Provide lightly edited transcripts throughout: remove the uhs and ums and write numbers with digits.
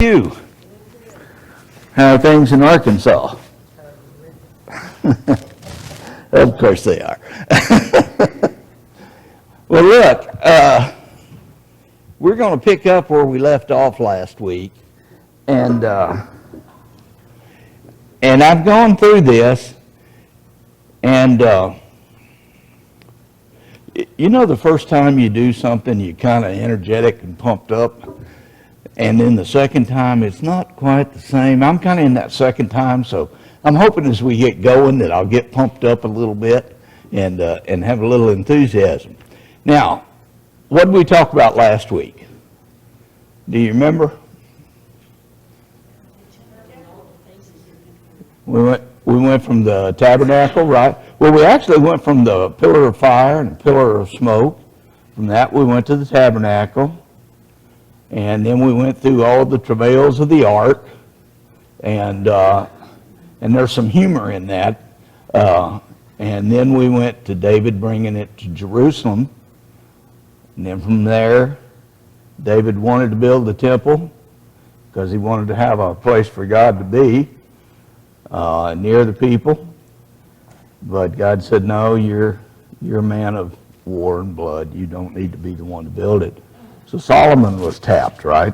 You. How are things in Arkansas? Of course they are. Well, look, we're going to pick up where we left off last week, and I've gone through this, and you know, the first time you do something, you're kind of energetic and pumped up. And then the second time, it's not quite the same. I'm kind of in that second time, so I'm hoping as we get going that I'll get pumped up a little bit and have a little enthusiasm. Now, what did we talk about last week? Do you remember? We went from the tabernacle, right? Well, we actually went from the pillar of fire and the pillar of smoke. From that, we went to the tabernacle. And then we went through all the travails of the ark, and there's some humor in that. And then we went to David bringing it to Jerusalem. And then from there, David wanted to build the temple because he wanted to have a place for God to be near the people. But God said, no, you're a man of war and blood. You don't need to be the one to build it. So Solomon was tapped, right?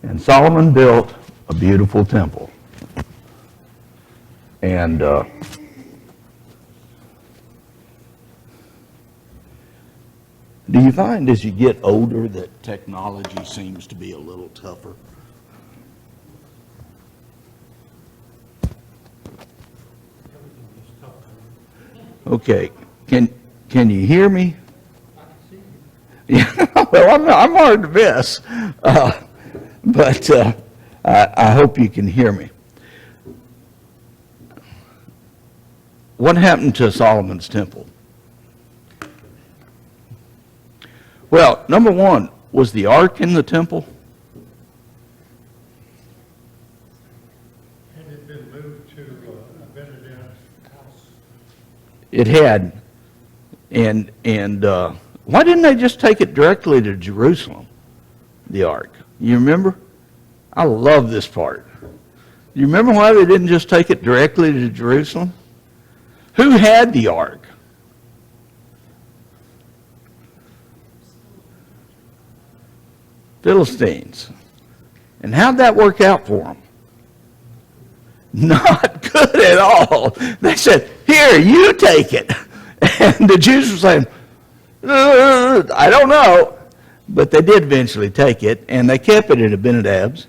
And Solomon built a beautiful temple. And do you find as you get older that technology seems to be a little tougher? Okay, can you hear me? Yeah, well, I'm hard to miss, but I hope you can hear me. What happened to Solomon's temple? Well, number one, was the ark in the temple? Had it been moved to Abinadab's house? It had, and why didn't they just take it directly to Jerusalem, the ark? You remember? I love this part. You remember why they didn't just take it directly to Jerusalem? Who had the ark? Philistines. And how'd that work out for them? Not good at all. They said, here, you take it. And the Jews were saying, I don't know, but they did eventually take it, and they kept it at Abinadab's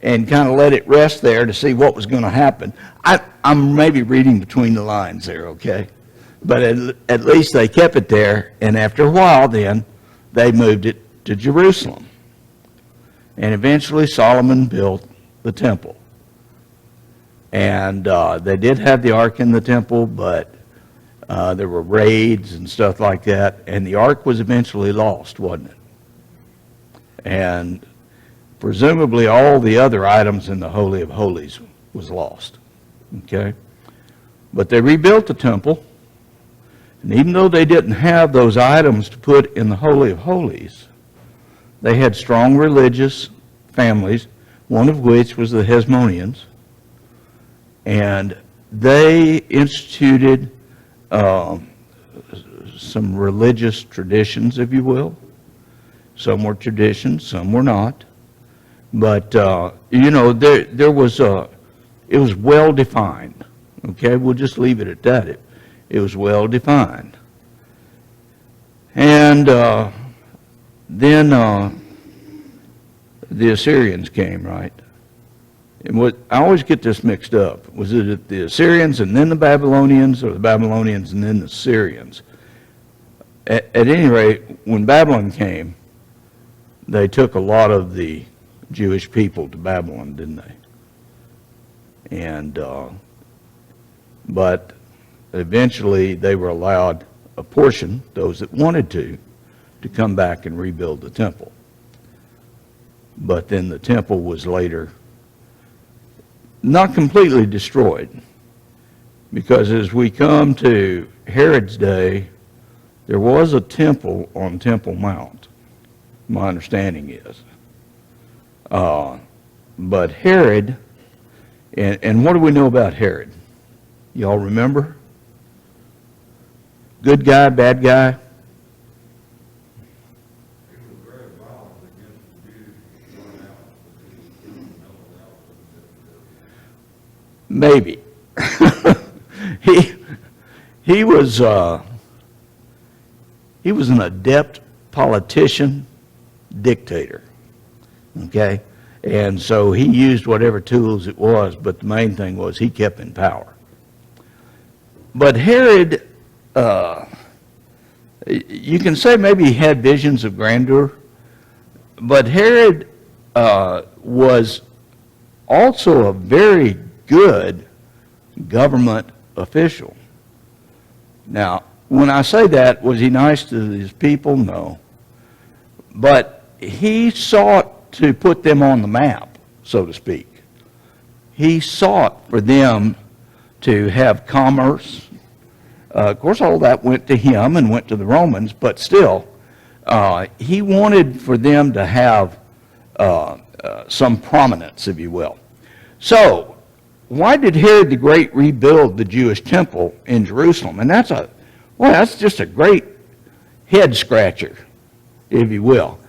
and kind of let it rest there to see what was going to happen. I'm maybe reading between the lines there, okay? But at least they kept it there, and after a while then, they moved it to Jerusalem. And eventually Solomon built the temple. And they did have the ark in the temple, but there were raids and stuff like that, and the ark was eventually lost, wasn't it? And presumably all the other items in the Holy of Holies was lost, okay? But they rebuilt the temple, and even though they didn't have those items to put in the Holy of Holies, they had strong religious families, one of which was the Hasmoneans, and they instituted some religious traditions, if you will. Some were traditions, some were not. But, you know, there was it was well defined. Okay, we'll just leave it at that. It was well defined. And then the Assyrians came, right? And what I always get this mixed up. Was it the Assyrians and then the Babylonians, or the Babylonians and then the Syrians? At any rate, when Babylon came, they took a lot of the Jewish people to Babylon, didn't they? And but eventually they were allowed a portion, those that wanted to come back and rebuild the temple. But then the temple was later not completely destroyed, because as we come to Herod's day, there was a temple on Temple Mount, my understanding is. But Herod, and what do we know about Herod? Y'all remember? Good guy, bad guy? He was very violent against the Jews going out, but he was Maybe. He was an adept politician, dictator. Okay? And so he used whatever tools it was, but the main thing was he kept in power. But Herod, you can say maybe he had visions of grandeur, but Herod was also a very good government official. Now, when I say that, was he nice to his people? No. But he sought to put them on the map, so to speak. He sought for them to have commerce. Of course, all that went to him and went to the Romans, but still, he wanted for them to have some prominence, if you will. So, why did Herod the Great rebuild the Jewish temple in Jerusalem? And that's just a great head scratcher, if you will.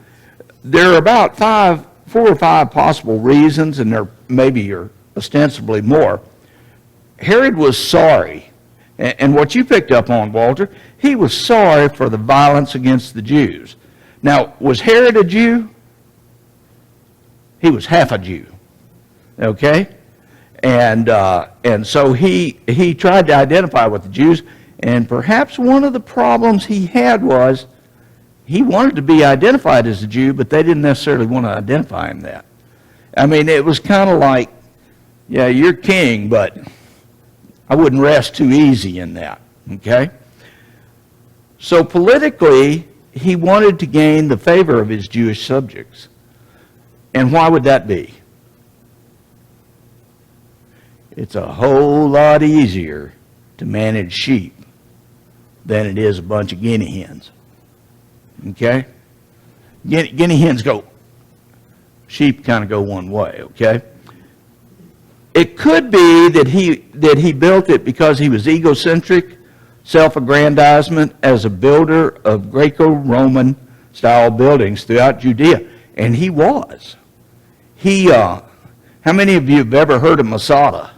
There are about 4 or 5 possible reasons, and there maybe are ostensibly more. Herod was sorry, and what you picked up on, Walter, he was sorry for the violence against the Jews. Now, was Herod a Jew? He was half a Jew, okay? And so he tried to identify with the Jews, and perhaps one of the problems he had was he wanted to be identified as a Jew, but they didn't necessarily want to identify him that. I mean, it was kind of like, yeah, you're king, but I wouldn't rest too easy in that, okay? So politically, he wanted to gain the favor of his Jewish subjects. And why would that be? It's a whole lot easier to manage sheep than it is a bunch of guinea hens. Okay? Guinea hens go, sheep kind of go one way, okay? It could be that he built it because he was egocentric, self-aggrandizement as a builder of Greco-Roman style buildings throughout Judea. And he was. How many of you have ever heard of Masada?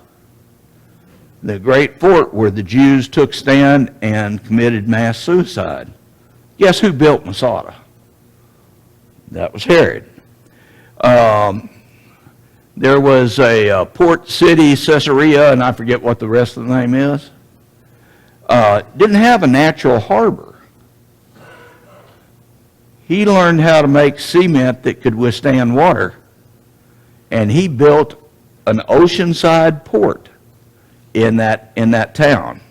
The great fort where the Jews took stand and committed mass suicide. Guess who built Masada? That was Herod. There was a port city, Caesarea, and I forget what the rest of the name is. Didn't have a natural harbor. He learned how to make cement that could withstand water, and he built an oceanside port in that town.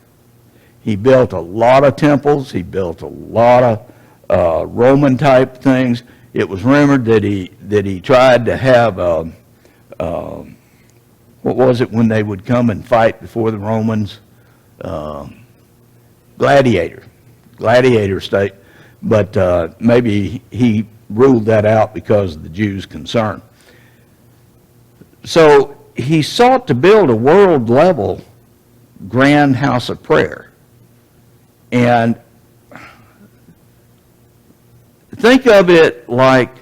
He built a lot of temples. He built a lot of Roman type things. It was rumored that he tried to have what was it when they would come and fight before the Romans? Gladiator state. But maybe he ruled that out because of the Jews' concern. So he sought to build a world-level grand house of prayer. And think of it like,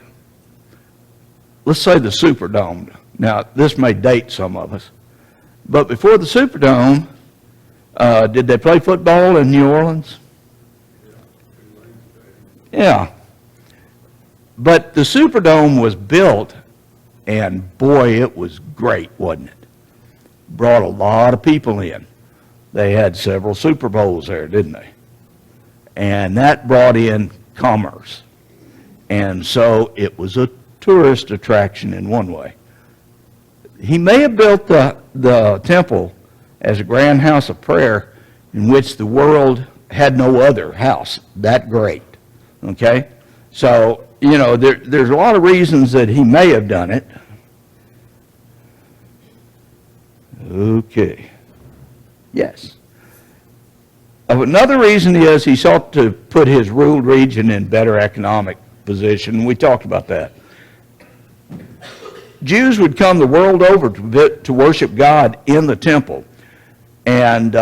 let's say the Superdome. Now, this may date some of us. But before the Superdome, did they play football in New Orleans? Yeah. But the Superdome was built, and boy, it was great, wasn't it? Brought a lot of people in. They had several Super Bowls there, didn't they? And that brought in commerce. And so it was a tourist attraction in one way. He may have built the temple as a grand house of prayer in which the world had no other house that great. Okay? So, you know, there's a lot of reasons that he may have done it. Okay. Yes. Another reason is he sought to put his ruled region in better economic position. We talked about that. Jews would come the world over to worship God in the temple. And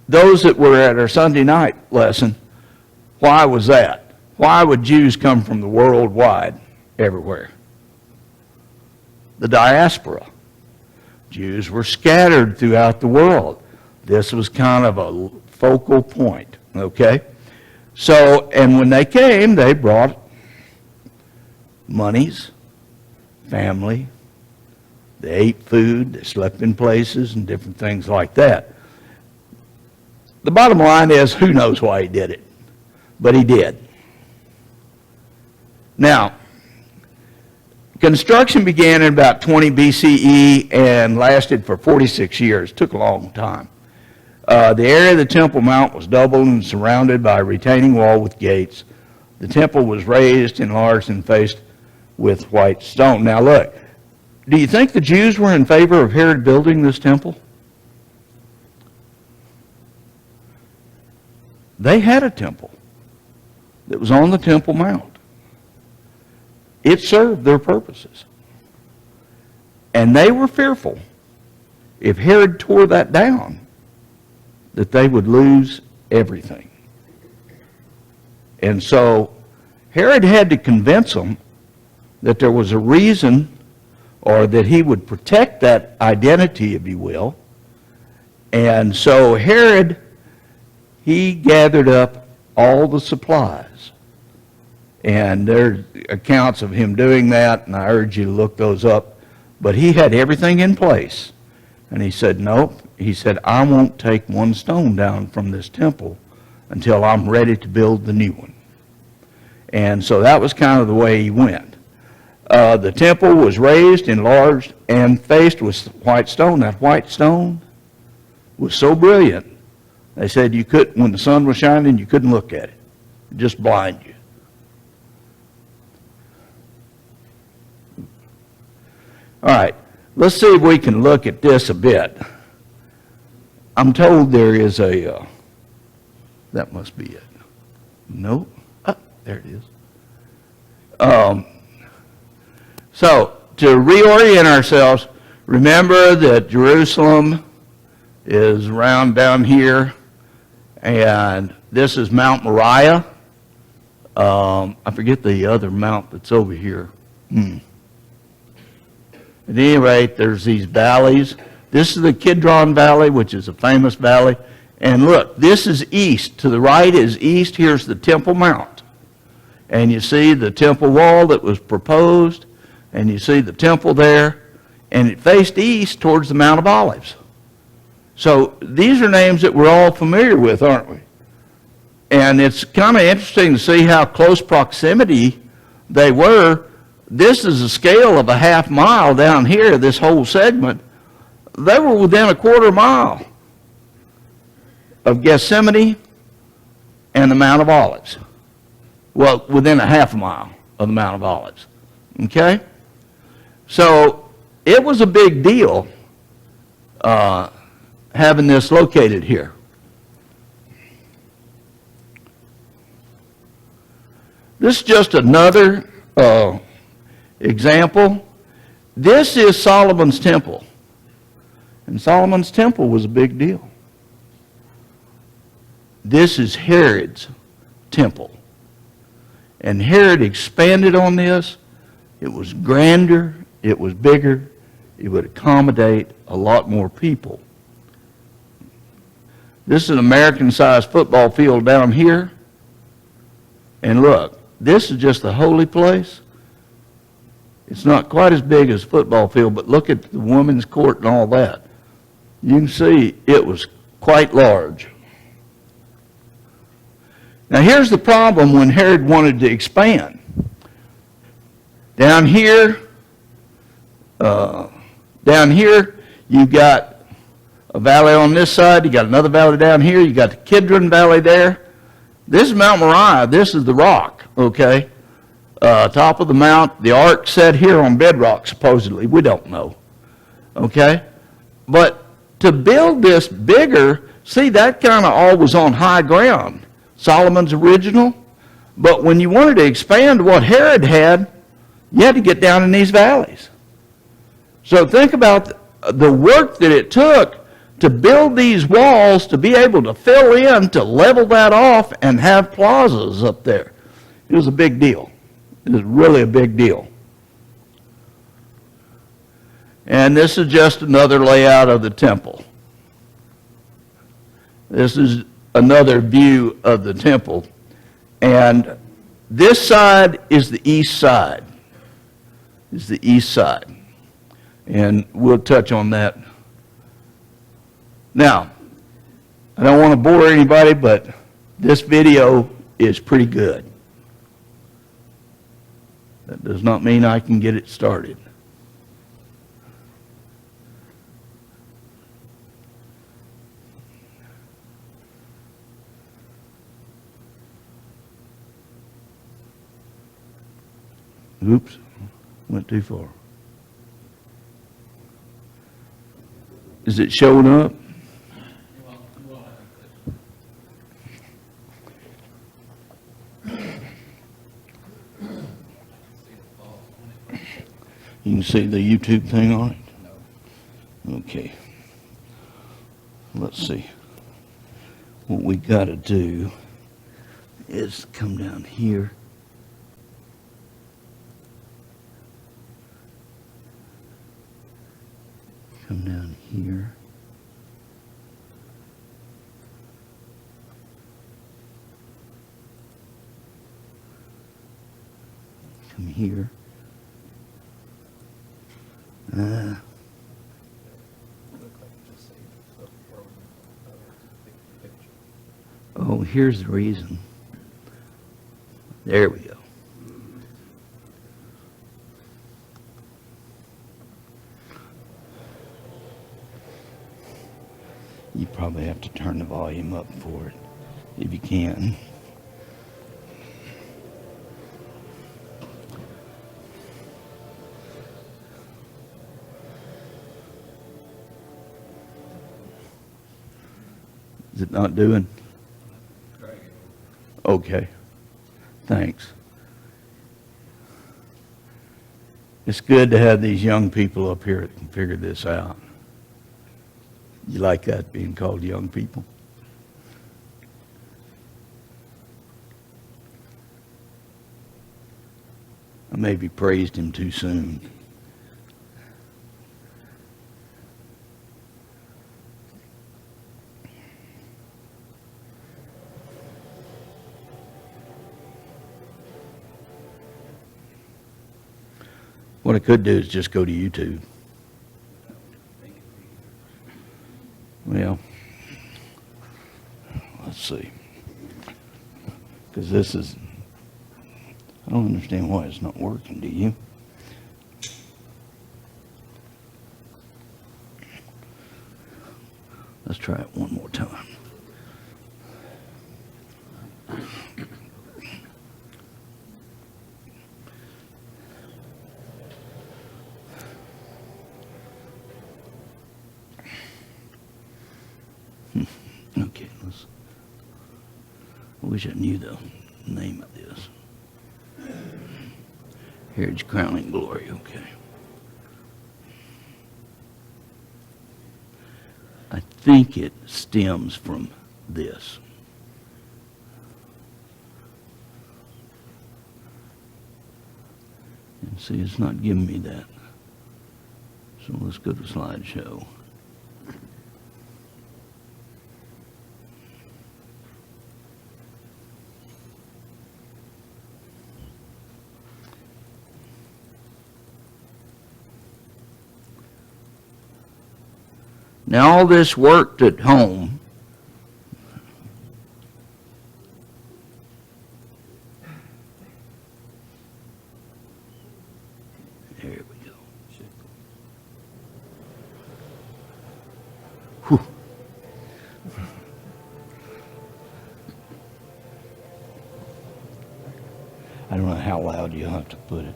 those that were at our Sunday night lesson, why was that? Why would Jews come from the worldwide everywhere? The diaspora. Jews were scattered throughout the world. This was kind of a focal point, okay? So, and when they came, they brought monies, family, they ate food, they slept in places, and different things like that. The bottom line is, who knows why he did it? But he did. Now, construction began in about 20 BCE and lasted for 46 years. It took a long time. The area of the Temple Mount was doubled and surrounded by a retaining wall with gates. The temple was raised, enlarged, and faced with white stone. Now look, do you think the Jews were in favor of Herod building this temple? They had a temple that was on the Temple Mount. It served their purposes. And they were fearful if Herod tore that down, that they would lose everything. And so Herod had to convince them that there was a reason, or that he would protect that identity, if you will. And so Herod, he gathered up all the supplies. And there are accounts of him doing that, and I urge you to look those up. But he had everything in place. And he said, nope. He said, I won't take one stone down from this temple until I'm ready to build the new one. And so that was kind of the way he went. The temple was raised, enlarged, and faced with white stone. That white stone was so brilliant, they said you couldn't, when the sun was shining, you couldn't look at it. It'd just blind you. All right, let's see if we can look at this a bit. I'm told there is a, that must be it. Nope. Oh, there it is. So, to reorient ourselves, remember that Jerusalem is around down here, and this is Mount Moriah. I forget the other mount that's over here. At any rate, there's these valleys. This is the Kidron Valley, which is a famous valley. And look, this is east. To the right is east. Here's the Temple Mount. And you see the temple wall that was proposed, and you see the temple there, and it faced east towards the Mount of Olives. So these are names that we're all familiar with, aren't we? And it's kind of interesting to see how close proximity they were. This is a scale of a half mile down here, this whole segment. They were within a quarter mile of Gethsemane and the Mount of Olives. Well, within a half mile of the Mount of Olives. Okay? So it was a big deal having this located here. This is just another example. This is Solomon's temple. And Solomon's temple was a big deal. This is Herod's temple. And Herod expanded on this. It was grander. It was bigger. It would accommodate a lot more people. This is an American-sized football field down here. And look, this is just the holy place. It's not quite as big as a football field, but look at the women's court and all that. You can see it was quite large. Now here's the problem when Herod wanted to expand. Down here, you've got a valley on this side, you got another valley down here, you got the Kidron Valley there. This is Mount Moriah, this is the rock, okay? Top of the mount, the ark set here on bedrock, supposedly. We don't know, okay? But to build this bigger, see, that kind of all was on high ground. Solomon's original. But when you wanted to expand what Herod had, you had to get down in these valleys. So think about the work that it took to build these walls, to be able to fill in, to level that off, and have plazas up there. It was a big deal. It was really a big deal. And this is just another layout of the temple. This is another view of the temple. And this side is the east side. Is the east side. And we'll touch on that. Now, I don't want to bore anybody, but this video is pretty good. That does not mean I can get it started. Oops, went too far. Is it showing up? You can see the YouTube thing on it? Okay. Let's see. What we got to do is come down here. Come down here. Come here. Oh, here's the reason. There we go. You probably have to turn the volume up for it, if you can. Is it not doing? Okay. Thanks. It's good to have these young people up here that can figure this out. You like that, being called young people? I maybe praised him too soon. What I could do is just go to YouTube. Well, let's see. Because this is, I don't understand why it's not working, do you? Let's try it one more time. Okay, I wish I knew the name of this. Heritage Crowning Glory, okay. I think it stems from this. And see, it's not giving me that. So let's go to slideshow. Now all this worked at home. There we go. Whew. I don't know how loud you have to put it.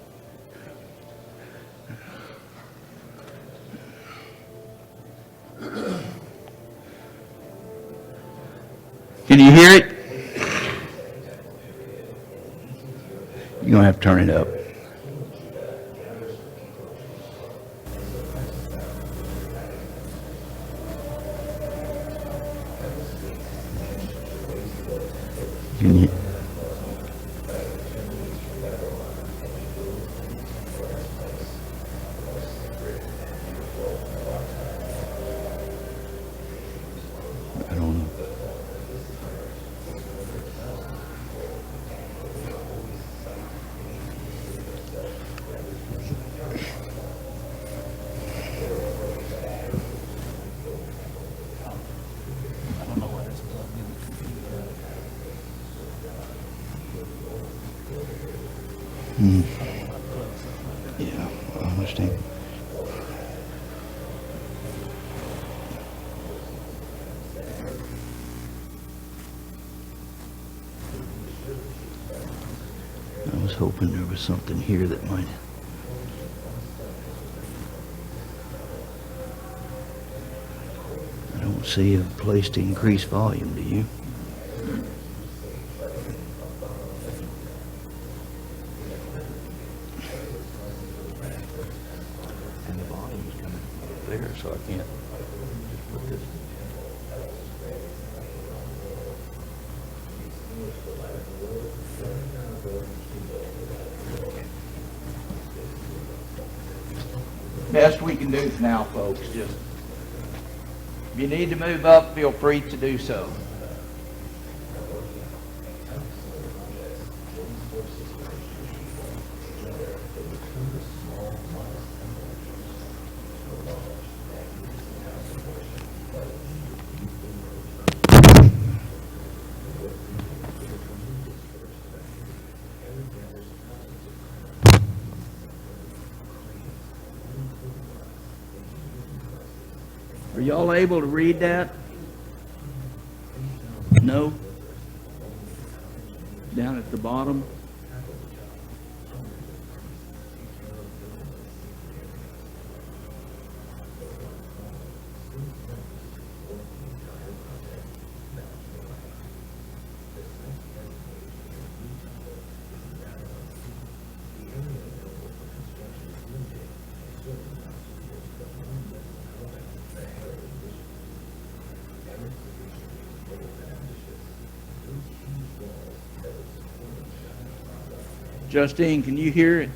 Can you hear it? You're going to have to turn it up. Can you? I don't know. I don't know where it's plugged in. Yeah, I understand. I was hoping there was something here that might. I don't see a place to increase volume, do you? And the volume's coming up there, so I can't just put this. Best we can do for now, folks. Just if you need to move up, feel free to do so. Are y'all able to read that? No? Down at the bottom? Justine, can you hear it?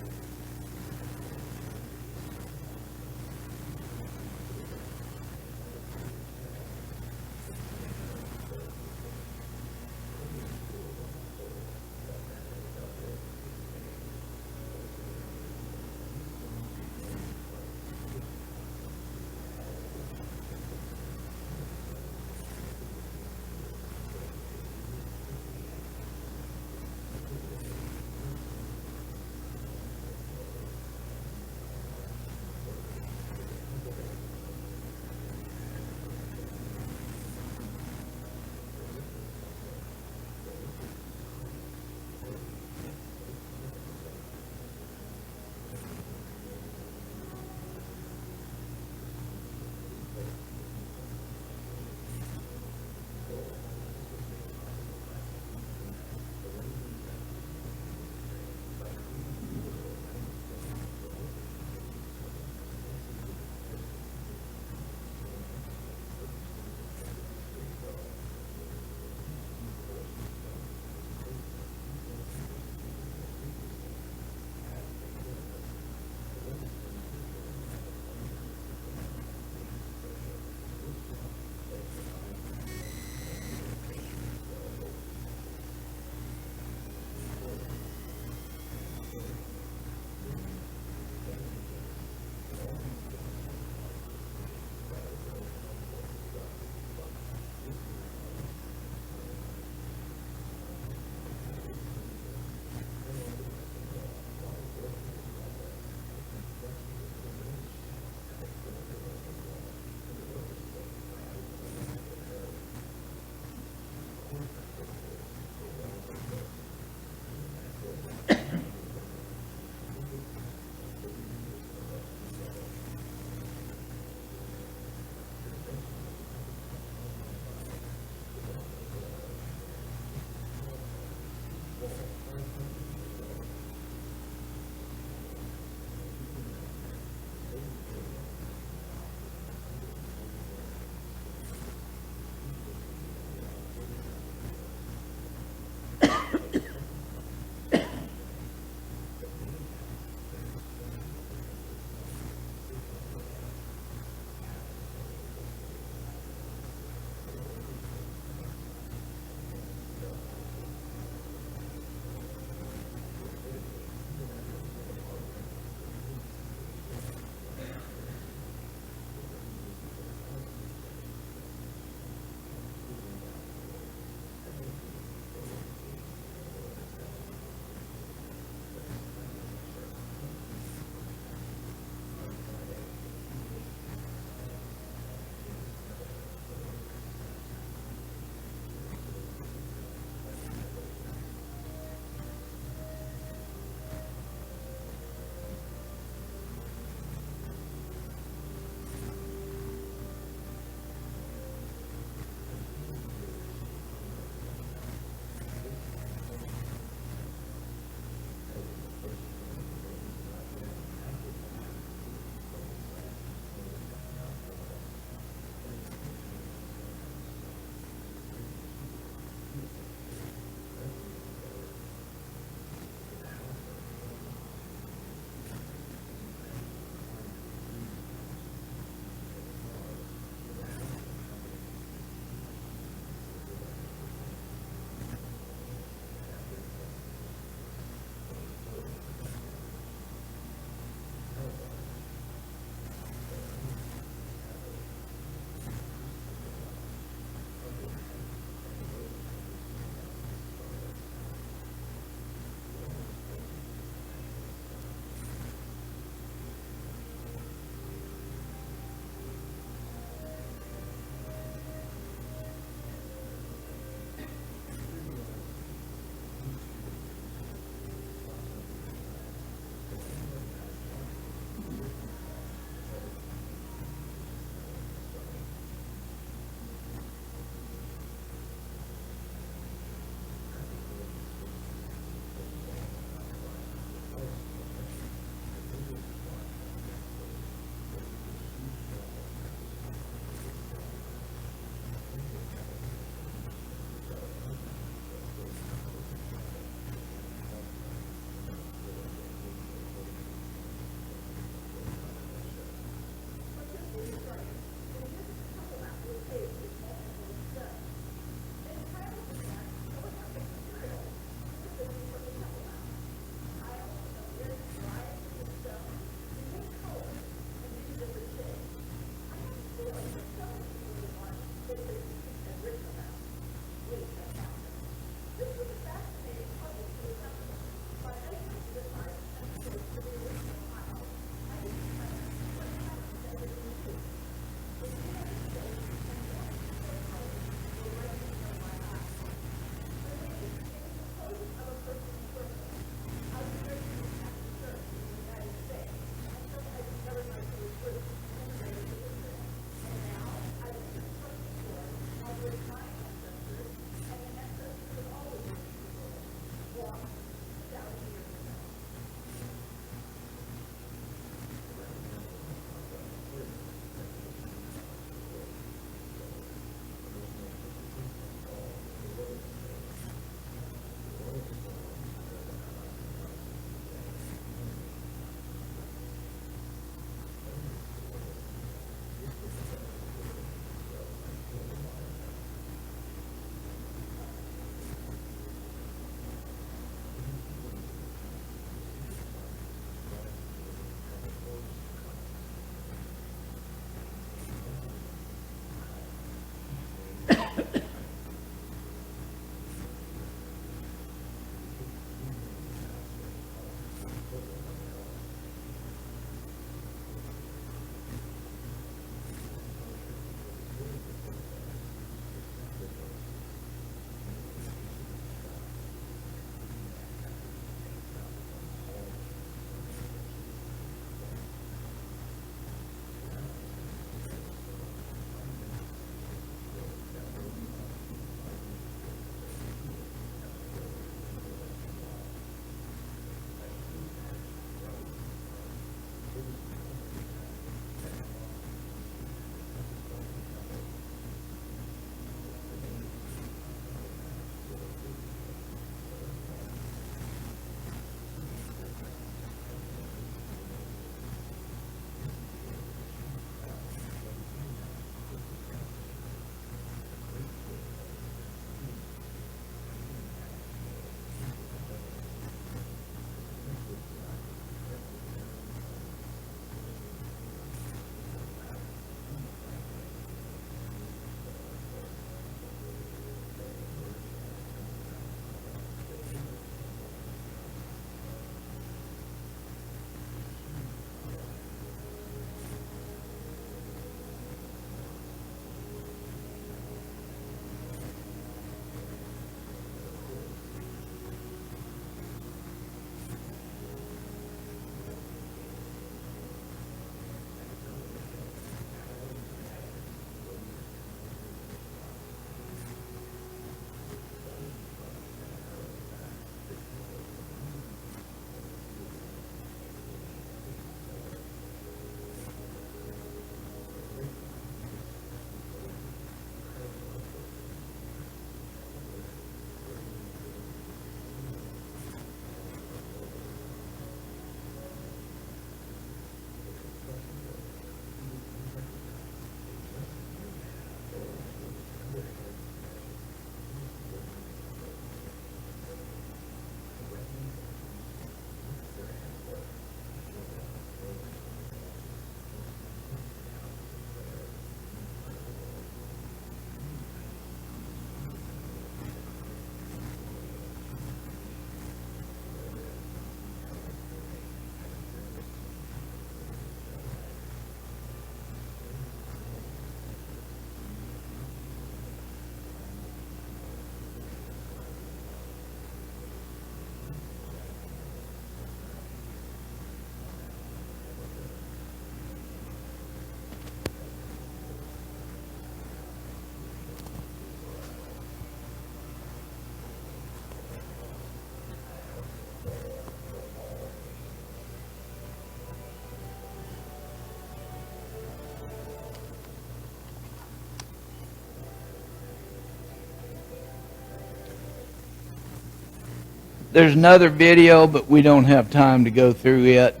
there's another video, but we don't have time to go through it.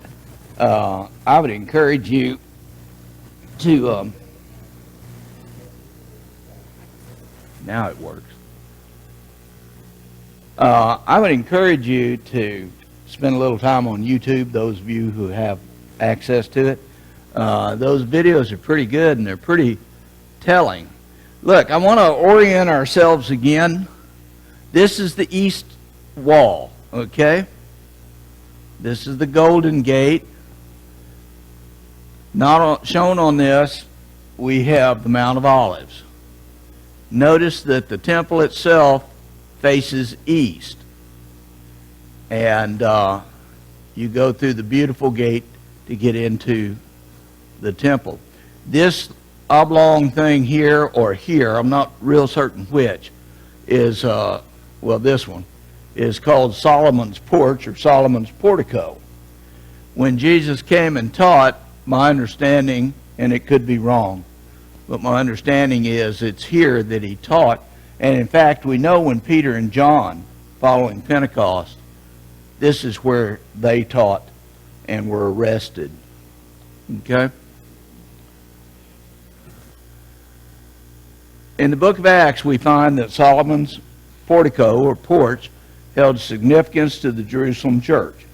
I would encourage you to, now it works. I would encourage you to spend a little time on YouTube, those of you who have access to it. Those videos are pretty good and they're pretty telling. Look, I want to orient ourselves again. This is the east wall, okay? This is the Golden Gate. Shown on this, we have the Mount of Olives. Notice that the temple itself faces east. And you go through the beautiful gate to get into the temple. This oblong thing here or here, I'm not real certain which, is, this one, is called Solomon's Porch or Solomon's Portico. When Jesus came and taught, my understanding, and it could be wrong, but my understanding is it's here that he taught. And in fact, we know when Peter and John, following Pentecost, this is where they taught and were arrested. Okay? In the book of Acts, we find that Solomon's portico or porch held significance to the Jerusalem church.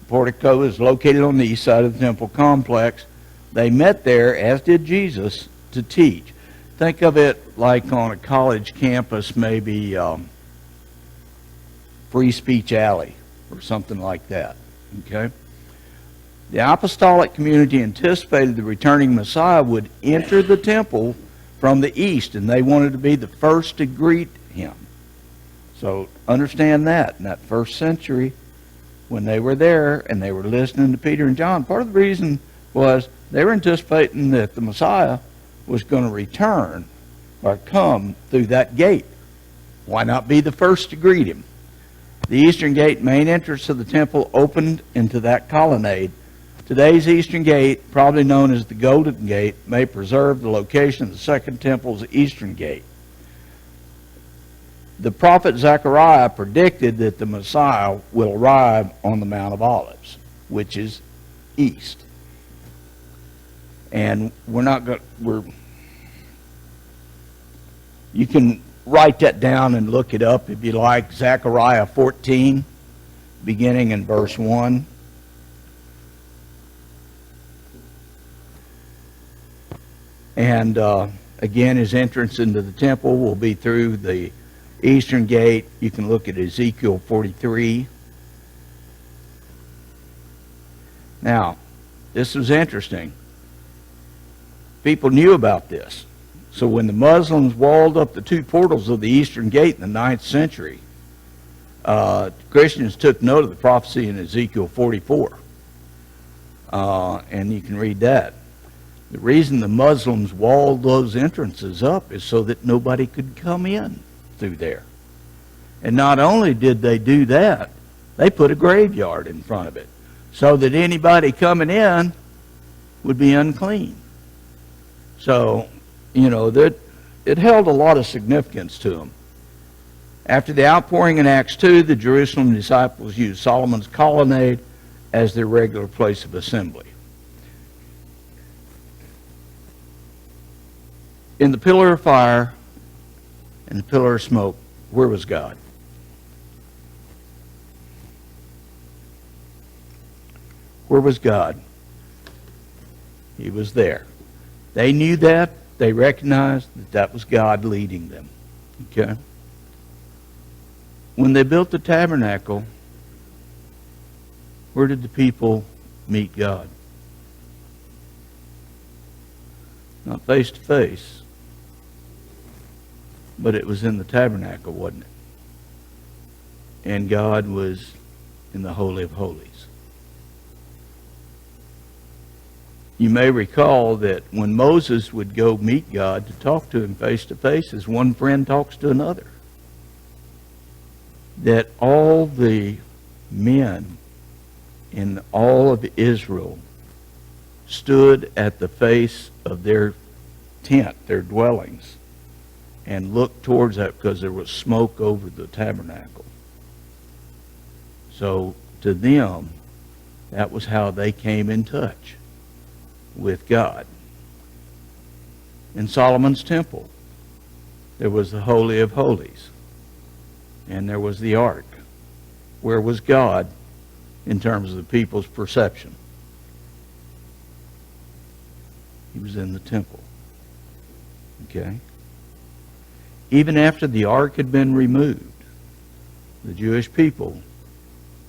The portico is located on the east side of the temple complex. They met there, as did Jesus, to teach. Think of it like on a college campus, maybe Free Speech Alley or something like that. Okay? The apostolic community anticipated the returning Messiah would enter the temple from the east, and they wanted to be the first to greet him. So understand that. In that first century, when they were there and they were listening to Peter and John, part of the reason was they were anticipating that the Messiah was going to return or come through that gate. Why not be the first to greet him? The eastern gate, main entrance to the temple, opened into that colonnade. Today's eastern gate, probably known as the Golden Gate, may preserve the location of the second temple's eastern gate. The prophet Zechariah predicted that the Messiah will arrive on the Mount of Olives, which is east. And you can write that down and look it up if you like. Zechariah 14, beginning in verse 1. And again, his entrance into the temple will be through the eastern gate. You can look at Ezekiel 43. Now, this was interesting. People knew about this. So when the Muslims walled up the two portals of the eastern gate in the 9th century, Christians took note of the prophecy in Ezekiel 44. And you can read that. The reason the Muslims walled those entrances up is so that nobody could come in through there. And not only did they do that, they put a graveyard in front of it so that anybody coming in would be unclean. So, that it held a lot of significance to them. After the outpouring in Acts 2, the Jerusalem disciples used Solomon's colonnade as their regular place of assembly. In the pillar of fire and the pillar of smoke, where was God? Where was God? He was there. They knew that. They recognized that that was God leading them. Okay? When they built the tabernacle, where did the people meet God? Not face to face, but it was in the tabernacle, wasn't it? And God was in the Holy of Holies. You may recall that when Moses would go meet God to talk to him face to face, as one friend talks to another, that all the men in all of Israel stood at the face of their tent, their dwellings, and looked towards that because there was smoke over the tabernacle. So to them, that was how they came in touch with God. In Solomon's temple, there was the Holy of Holies, and there was the Ark. Where was God in terms of the people's perception? He was in the temple. Okay? Even after the Ark had been removed, the Jewish people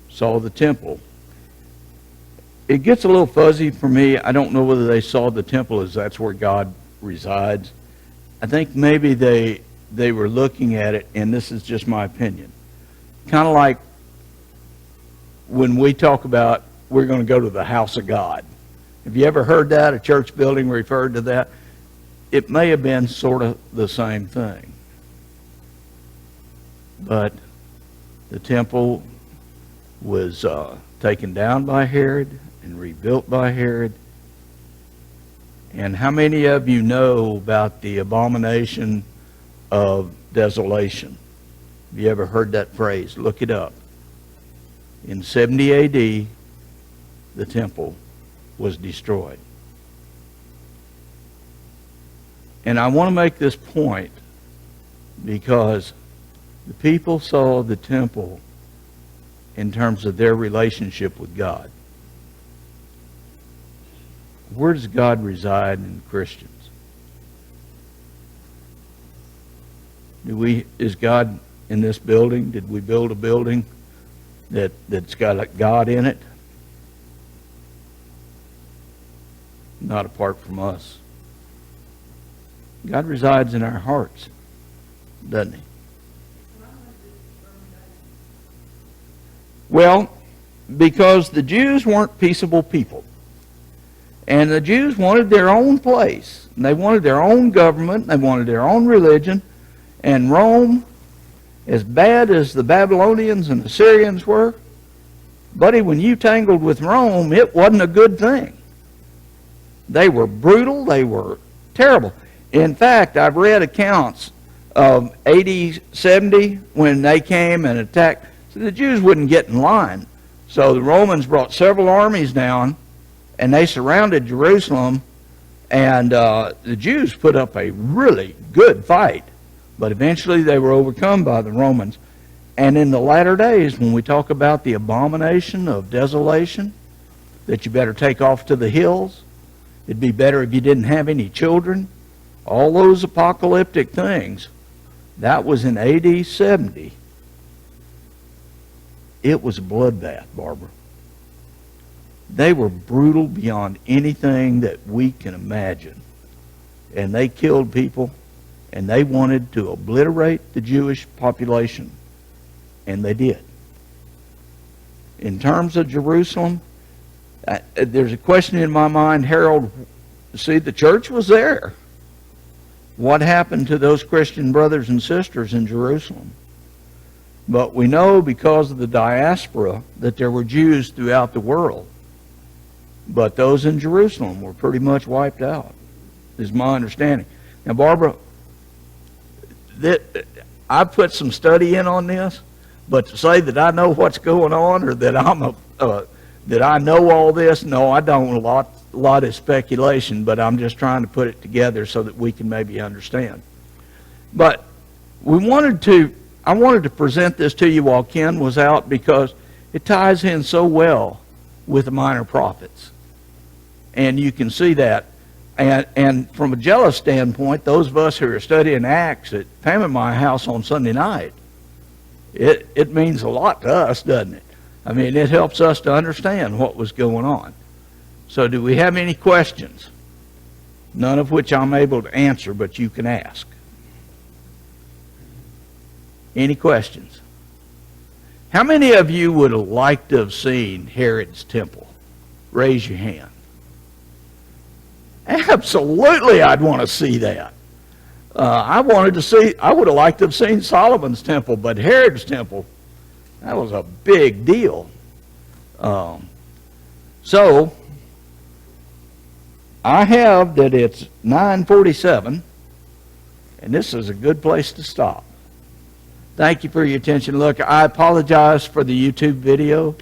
saw the temple. It gets a little fuzzy for me. I don't know whether they saw the temple as that's where God resides. I think maybe they were looking at it, and this is just my opinion, kind of like when we talk about we're going to go to the house of God. Have you ever heard that, a church building referred to that? It may have been sort of the same thing. But the temple was taken down by Herod and rebuilt by Herod. And how many of you know about the abomination of desolation? Have you ever heard that phrase? Look it up. In 70 AD, the temple was destroyed. And I want to make this point because the people saw the temple in terms of their relationship with God. Where does God reside in Christians? Is God in this building? Did we build a building that's got God in it? Not apart from us. God resides in our hearts, doesn't he? Well, because the Jews weren't peaceable people. And the Jews wanted their own place. And they wanted their own government. They wanted their own religion. And Rome, as bad as the Babylonians and the Syrians were, buddy, when you tangled with Rome, it wasn't a good thing. They were brutal. They were terrible. In fact, I've read accounts of AD 70 when they came and attacked. So the Jews wouldn't get in line. So the Romans brought several armies down, and they surrounded Jerusalem, and the Jews put up a really good fight. But eventually they were overcome by the Romans. And in the latter days, when we talk about the abomination of desolation, that you better take off to the hills, it'd be better if you didn't have any children, all those apocalyptic things, that was in AD 70. It was a bloodbath, Barbara. They were brutal beyond anything that we can imagine. And they killed people, and they wanted to obliterate the Jewish population. And they did. In terms of Jerusalem, there's a question in my mind, Harold, see, the church was there. What happened to those Christian brothers and sisters in Jerusalem? But we know because of the diaspora that there were Jews throughout the world. But those in Jerusalem were pretty much wiped out, is my understanding. Now, Barbara, I put some study in on this, but to say that I know what's going on or that that I know all this, no, I don't. A lot is speculation, but I'm just trying to put it together so that we can maybe understand. But I wanted to present this to you while Ken was out because it ties in so well with the minor prophets. And you can see that. And from a jealous standpoint, those of us who are studying Acts at Pam and my house on Sunday night, it means a lot to us, doesn't it? I mean, it helps us to understand what was going on. So do we have any questions? None of which I'm able to answer, but you can ask. Any questions? How many of you would have liked to have seen Herod's temple? Raise your hand. Absolutely, I'd want to see that. I would have liked to have seen Solomon's temple, but Herod's temple, that was a big deal. So, I have that it's 9:47, and this is a good place to stop. Thank you for your attention. Look, I apologize for the YouTube video.